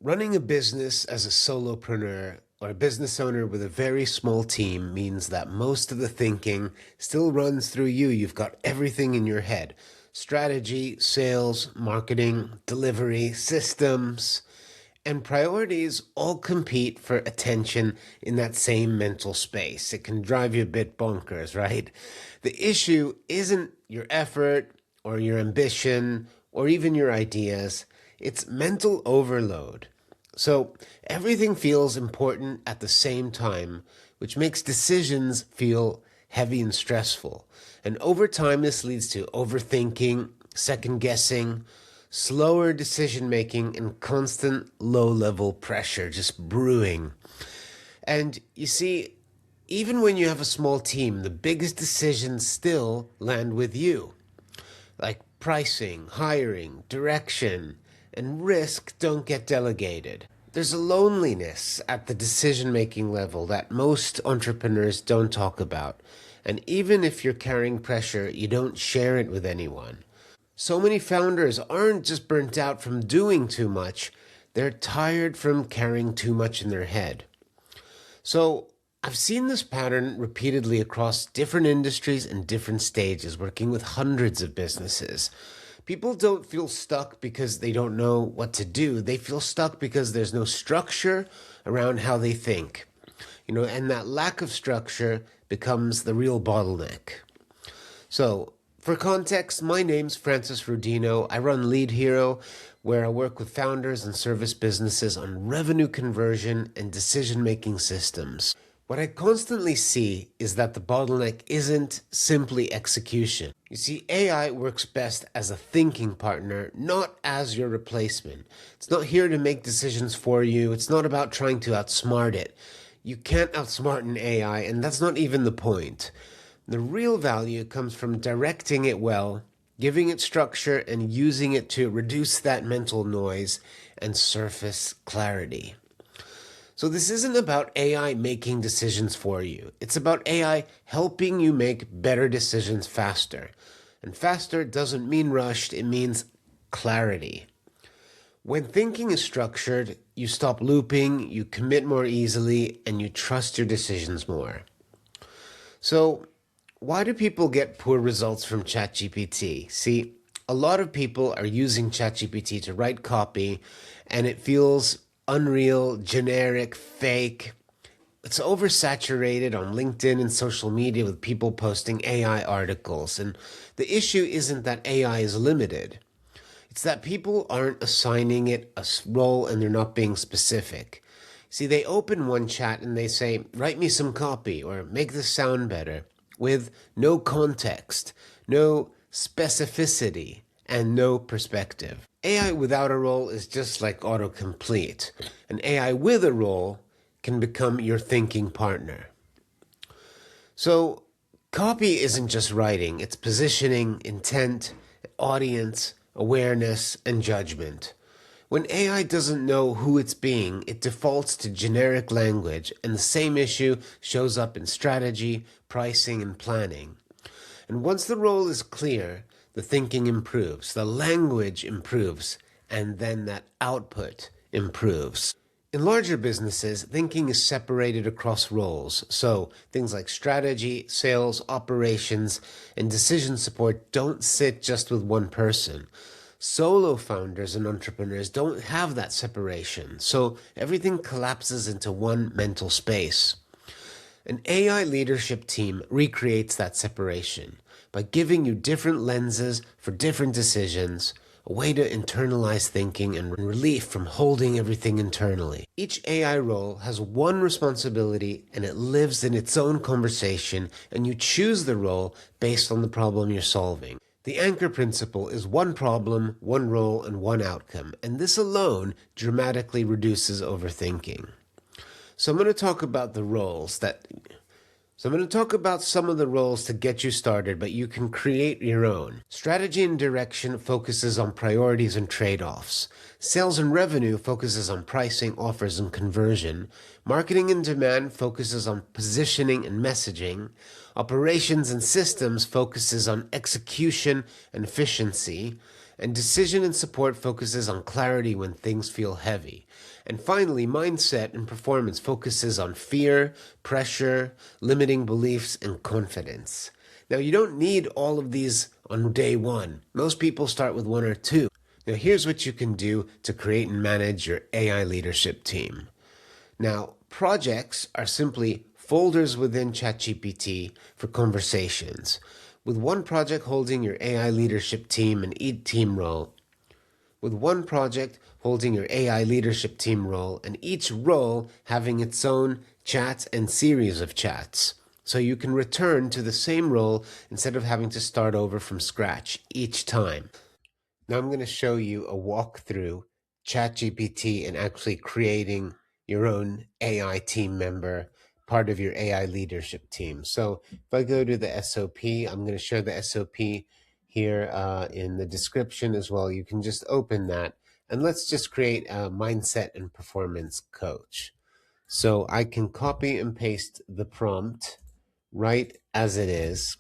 Running a business as a solopreneur or a business owner with a very small team means that most of the thinking still runs through you. You've got everything in your head: strategy, sales, marketing, delivery, systems, and priorities all compete for attention in that same mental space. It can drive you a bit bonkers, right? The issue isn't your effort or your ambition or even your ideas. It's mental overload. So everything feels important at the same time, which makes decisions feel heavy and stressful. And over time, this leads to overthinking, second guessing, slower decision making, and constant low level pressure just brewing. And you see, even when you have a small team, the biggest decisions still land with you, like pricing, hiring, direction, and risk don't get delegated. There's a loneliness at the decision-making level that most entrepreneurs don't talk about. And even if you're carrying pressure, you don't share it with anyone. So many founders aren't just burnt out from doing too much, they're tired from carrying too much in their head. So I've seen this pattern repeatedly across different industries and different stages, working with hundreds of businesses. People don't feel stuck because they don't know what to do. They feel stuck because there's no structure around how they think. And that lack of structure becomes the real bottleneck. So, for context, my name's Francis Rodino. I run Lead Hero, where I work with founders and service businesses on revenue conversion and decision-making systems. What I constantly see is that the bottleneck isn't simply execution. You see, AI works best as a thinking partner, not as your replacement. It's not here to make decisions for you. It's not about trying to outsmart it. You can't outsmart an AI, and that's not even the point. The real value comes from directing it well, giving it structure, and using it to reduce that mental noise and surface clarity. So this isn't about AI making decisions for you. It's about AI helping you make better decisions faster. And faster doesn't mean rushed, it means clarity. When thinking is structured, you stop looping, you commit more easily, and you trust your decisions more. So why do people get poor results from ChatGPT? See, a lot of people are using ChatGPT to write copy, and it feels unreal, generic, fake. It's oversaturated on LinkedIn and social media with people posting AI articles. And the issue isn't that AI is limited. It's that people aren't assigning it a role and they're not being specific. See, they open one chat and they say, write me some copy or make this sound better, with no context, no specificity, and no perspective. AI without a role is just like autocomplete. An AI with a role can become your thinking partner. So, copy isn't just writing, it's positioning, intent, audience, awareness, and judgment. When AI doesn't know who it's being, it defaults to generic language, and the same issue shows up in strategy, pricing, and planning. And once the role is clear, the thinking improves, the language improves, and then that output improves. In larger businesses, thinking is separated across roles. So things like strategy, sales, operations, and decision support don't sit just with one person. Solo founders and entrepreneurs don't have that separation, so everything collapses into one mental space. An AI leadership team recreates that separation by giving you different lenses for different decisions, a way to internalize thinking and relief from holding everything internally. Each AI role has one responsibility and it lives in its own conversation, and you choose the role based on the problem you're solving. The anchor principle is one problem, one role, and one outcome, and this alone dramatically reduces overthinking. So I'm going to talk about some of the roles to get you started, but you can create your own. Strategy and direction focuses on priorities and trade-offs. Sales and revenue focuses on pricing, offers, and conversion. Marketing and demand focuses on positioning and messaging. Operations and systems focuses on execution and efficiency. And decision and support focuses on clarity when things feel heavy. And finally, mindset and performance focuses on fear, pressure, limiting beliefs, and confidence. Now, you don't need all of these on day one. Most people start with one or two. Now, here's what you can do to create and manage your AI leadership team. Now, projects are simply folders within ChatGPT for conversations, with one project holding your AI leadership team and each team role. With one project holding your AI leadership team role and each role having its own chats and series of chats. So you can return to the same role instead of having to start over from scratch each time. Now I'm going to show you a walkthrough ChatGPT and actually creating your own AI team member, part of your AI leadership team. So if I go to the SOP, I'm going to share the SOP here in the description as well. You can just open that and let's just create a mindset and performance coach. So I can copy and paste the prompt right as it is,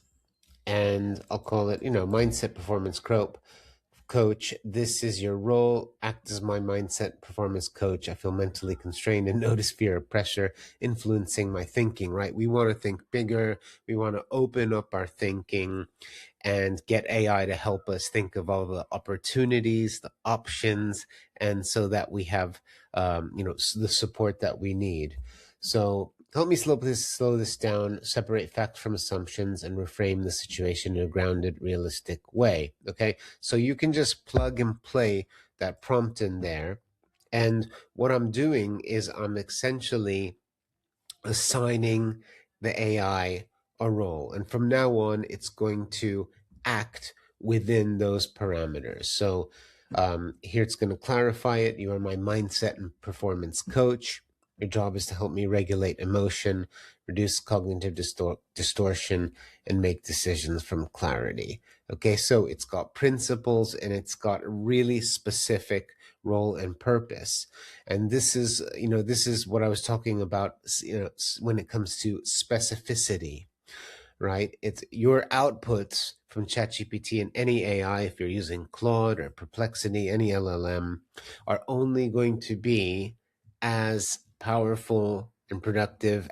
and I'll call it, mindset performance coach. This is your role. Act as my mindset performance coach. I feel mentally constrained and notice fear or pressure influencing my thinking, right? We want to think bigger. We want to open up our thinking and get AI to help us think of all the opportunities, the options, and so that we have, the support that we need. So help me slow this down, separate facts from assumptions, and reframe the situation in a grounded, realistic way. Okay, so you can just plug and play that prompt in there. And what I'm doing is I'm essentially assigning the AI a role. And from now on, it's going to act within those parameters. So here it's going to clarify it. You are my mindset and performance coach. Your job is to help me regulate emotion, reduce cognitive distortion, and make decisions from clarity. Okay, so it's got principles and it's got a really specific role and purpose. And this is what I was talking about, when it comes to specificity, right? It's your outputs from ChatGPT and any AI, if you're using Claude or Perplexity, any LLM, are only going to be as powerful and productive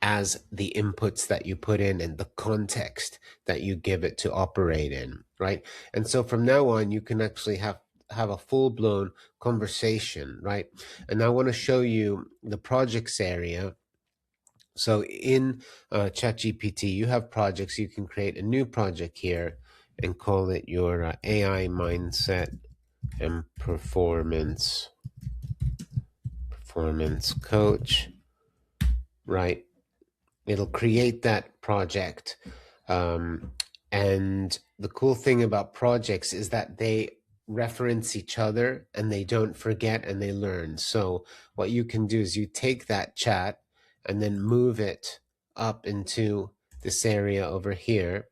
as the inputs that you put in and the context that you give it to operate in, right? And so from now on, you can actually have a full-blown conversation, right? And I want to show you the projects area. So in ChatGPT, you have projects. You can create a new project here and call it your AI mindset and performance coach, right? It'll create that project. And the cool thing about projects is that they reference each other and they don't forget and they learn. So what you can do is you take that chat and then move it up into this area over here,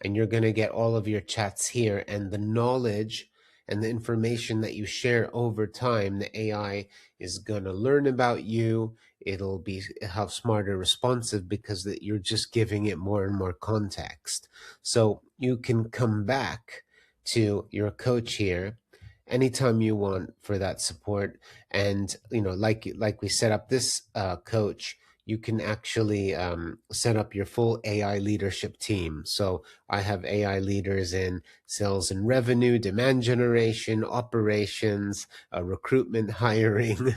and you're going to get all of your chats here, and the knowledge and the information that you share over time, the AI is going to learn about you. It'll have smarter responsive because you're just giving it more and more context. So you can come back to your coach here anytime you want for that support. And, like we set up this coach, you can actually set up your full AI leadership team. So I have AI leaders in sales and revenue, demand generation, operations, recruitment, hiring,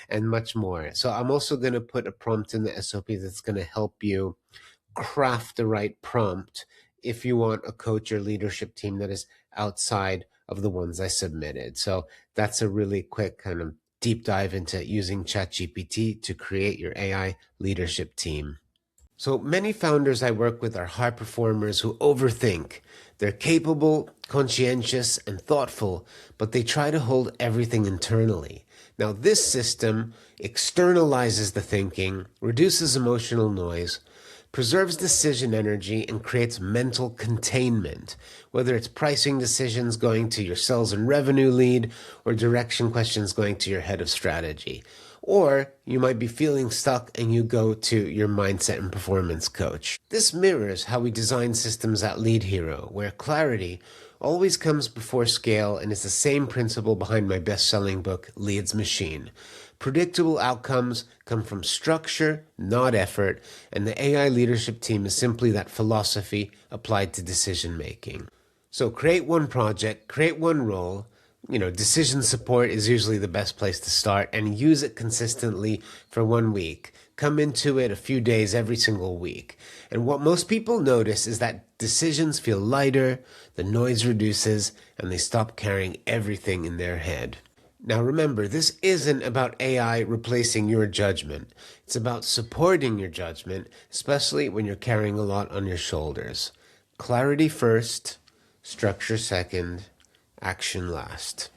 and much more. So I'm also going to put a prompt in the SOP that's going to help you craft the right prompt if you want a coach or leadership team that is outside of the ones I submitted. So that's a really quick kind of deep dive into using ChatGPT to create your AI leadership team. So many founders I work with are high performers who overthink. They're capable, conscientious, and thoughtful, but they try to hold everything internally. Now, this system externalizes the thinking, reduces emotional noise, preserves decision energy, and creates mental containment, whether it's pricing decisions going to your sales and revenue lead or direction questions going to your head of strategy. Or you might be feeling stuck and you go to your mindset and performance coach. This mirrors how we design systems at Lead Hero, where clarity always comes before scale and is the same principle behind my best-selling book, Lead's Machine. Predictable outcomes come from structure, not effort, and the AI leadership team is simply that philosophy applied to decision making. So create one project, create one role. Decision support is usually the best place to start, and use it consistently for 1 week. Come into it a few days every single week. And what most people notice is that decisions feel lighter, the noise reduces, and they stop carrying everything in their head. Now remember, this isn't about AI replacing your judgment. It's about supporting your judgment, especially when you're carrying a lot on your shoulders. Clarity first, structure second, action last.